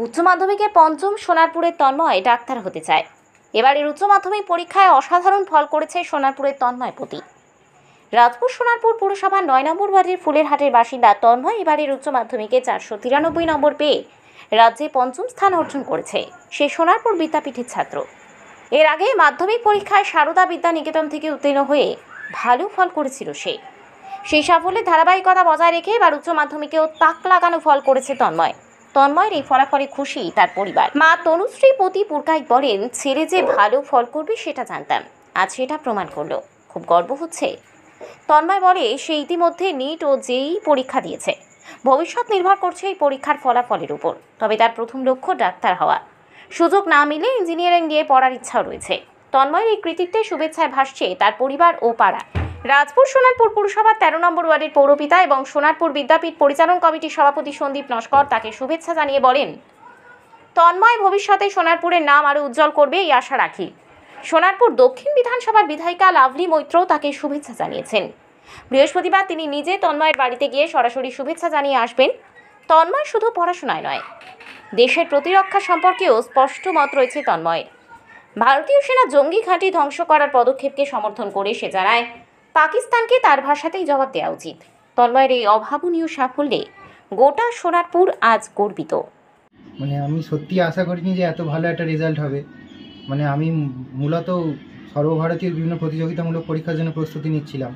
উচ্চ মাধ্যমিকে পঞ্চম সোনারপুরের তন্ময় ডাক্তার হতে চায়। এবারের উচ্চ মাধ্যমিক পরীক্ষায় অসাধারণ ফল করেছে সোনারপুরের তন্ময় পতি। রাজপুর সোনারপুর পুরসভার ৯ নম্বর ওয়ার্ডের ফুলেরহাটের বাসিন্দা তন্ময় এবারের উচ্চ মাধ্যমিকে 493 নম্বর পেয়ে রাজ্যে পঞ্চম স্থান অর্জন করেছে। সে সোনারপুর বিদ্যাপীঠের ছাত্র। এর আগে মাধ্যমিক পরীক্ষায় সারদা বিদ্যা নিকেতন থেকে উত্তীর্ণ হয়ে ভালো ফল করেছিল সে। সেই সাফল্যের ধারাবাহিকতা বজায় রেখে এবার উচ্চ মাধ্যমিকেও তাক লাগানো ফল করেছে তন্ময়। তন্ময়ের এই ফলাফলে খুশি তার পরিবার। মা তনুশ্রী পতি পুরকাইত বলেন, ছেলে যে ভালো ফল করবে সেটা জানতাম, আজ সেটা প্রমাণ করলো, খুব গর্ব হচ্ছে। তন্ময় বলে, সে ইতিমধ্যে নিট ও জেইই পরীক্ষা দিয়েছে। ভবিষ্যৎ নির্ভর করছে এই পরীক্ষার ফলাফলের উপর। তবে তার প্রথম লক্ষ্য ডাক্তার হওয়া। সুযোগ না মিলে ইঞ্জিনিয়ারিং নিয়ে পড়ার ইচ্ছাও রয়েছে। তন্ময়ের এই কৃতিত্বে শুভেচ্ছায় ভাসছে তার পরিবার ও পাড়া। রাজপুর সোনারপুর পুরসভার 13 নম্বর ওয়ার্ডের পৌরপিতা এবং সোনারপুর বিদ্যাপীঠ পরিচালন কমিটির সভাপতি সন্দীপ নস্কর তাকে শুভেচ্ছা জানিয়ে বলেন, তন্ময় ভবিষ্যতে সোনারপুরের নাম আরও উজ্জ্বল করবে এই আশা রাখি। সোনারপুর দক্ষিণ বিধানসভার বিধায়িকা লাভলি মৈত্র তাকে শুভেচ্ছা জানিয়েছেন। বৃহস্পতিবার তিনি নিজে তন্ময়ের বাড়িতে গিয়ে সরাসরি শুভেচ্ছা জানিয়ে আসবেন। তন্ময় শুধু পড়াশোনায় নয়, দেশের প্রতিরক্ষা সম্পর্কেও স্পষ্ট মত রয়েছে তন্ময়ের। ভারতীয় সেনা জঙ্গি ঘাঁটি ধ্বংস করার পদক্ষেপকে সমর্থন করে সে জানায়, পাকিস্তানকে তার ভাষাতেই জবাব দেওয়া উচিত। তন্ময়ের এই অভাবনীয় সাফল্যে গোটা সোনারপুর আজ গর্বিত। আমি সত্যি আশা করিনি যে এত ভালো একটা রেজাল্ট হবে। আমি মূলত সর্বভারতীয় বিভিন্ন প্রতিযোগিতামূলক পরীক্ষার জন্য প্রস্তুতি নিচ্ছিলাম।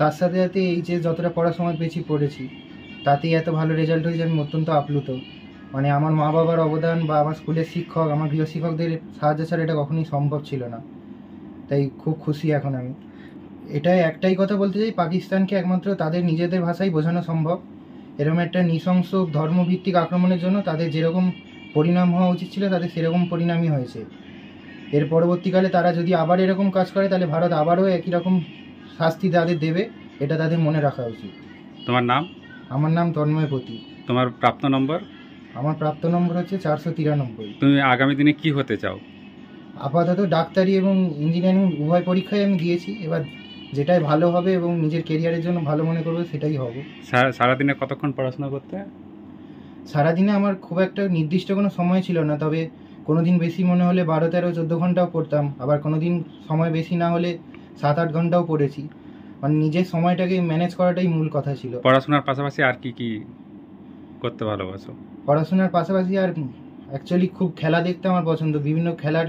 তার সাথে সাথে এই যে যতটা পড়ার সময় পড়েছি, তাতেই এত ভালো রেজাল্ট হয়েছে। আমি অত্যন্ত আপ্লুত। আমার মা বাবার অবদান বা আমার স্কুলের শিক্ষক, আমার গৃহ শিক্ষকদের সাহায্য ছাড়া এটা কখনোই সম্ভব ছিল না। তাই খুব খুশি এখন আমি। এটাই একটাই কথা বলতে চাই, পাকিস্তানকে একমাত্র তাদের নিজেদের ভাষায় বোঝানো সম্ভব। এরকম একটা নৃশংস ধর্মভিত্তিক আক্রমণের জন্য তাদের যেরকম পরিণাম হওয়া উচিত ছিল, তাদের সেরকম পরিণামই হয়েছে। এর পরবর্তীকালে তারা যদি আবার এরকম কাজ করে, তাহলে ভারত আবারও একই রকম শাস্তি তাদের দেবে, এটা তাদের মনে রাখা উচিত। তোমার নাম? আমার নাম তন্ময় পতি। তোমার প্রাপ্ত নম্বর? আমার প্রাপ্ত নম্বর হচ্ছে 493। তুমি আগামী দিনে কি হতে চাও? আপাতত ডাক্তারি এবং ইঞ্জিনিয়ারিং উভয় পরীক্ষায় আমি দিয়েছি। এবার যেটাই ভালো হবে এবং নিজের কেরিয়ারের জন্য ভালো মনে করবো সেটাই হবে। সারাদিনে কতক্ষণ পড়াশোনা করতে? সারাদিনে আমার খুব একটা নির্দিষ্ট কোনো সময় ছিল না, তবে কোনো দিন বেশি মনে হলে 12, 13, 14 ঘন্টাও পড়তাম। আবার কোনো দিন সময় বেশি না হলে 7, 8 ঘন্টাও পড়েছি। নিজের সময়টাকে ম্যানেজ করাটাই মূল কথা ছিল। পড়াশোনার পাশাপাশি আর কি কি করতে ভালোবাসো? পড়াশোনার পাশাপাশি আর অ্যাকচুয়ালি খুব খেলা দেখতে আমার পছন্দ। বিভিন্ন খেলার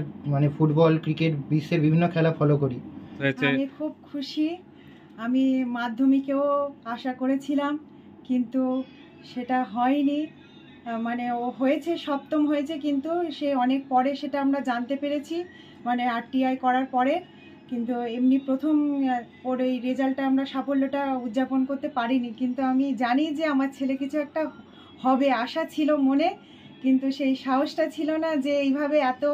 ফুটবল, ক্রিকেট, বিশ্বের বিভিন্ন খেলা ফলো করি। আমি খুব খুশি। আমি মাধ্যমিকেও আশা করেছিলাম, কিন্তু সেটা হয়নি। ও হয়েছে, সপ্তম হয়েছে, কিন্তু সে অনেক পরে সেটা আমরা জানতে পেরেছি, RTI করার পরে। কিন্তু এমনি প্রথম ওর এই রেজাল্টটা আমরা সাফল্যটা উদযাপন করতে পারিনি। কিন্তু আমি জানি যে আমার ছেলে কিছু একটা হবে, আশা ছিল মনে, কিন্তু সেই সাহসটা ছিল না যে এইভাবে এত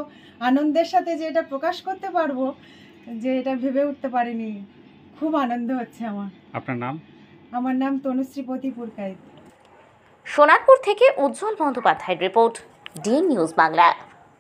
আনন্দের সাথে যে এটা প্রকাশ করতে পারবো, যে এটা ভেবে উঠতে পারিনি। খুব আনন্দ হচ্ছে আমার। আপনার নাম? আমার নাম তনুশ্রী পতি পুরকাইত। সোনারপুর থেকে উজ্জ্বল বন্দ্যোপাধ্যায়ের রিপোর্ট, ডি নিউজ বাংলা।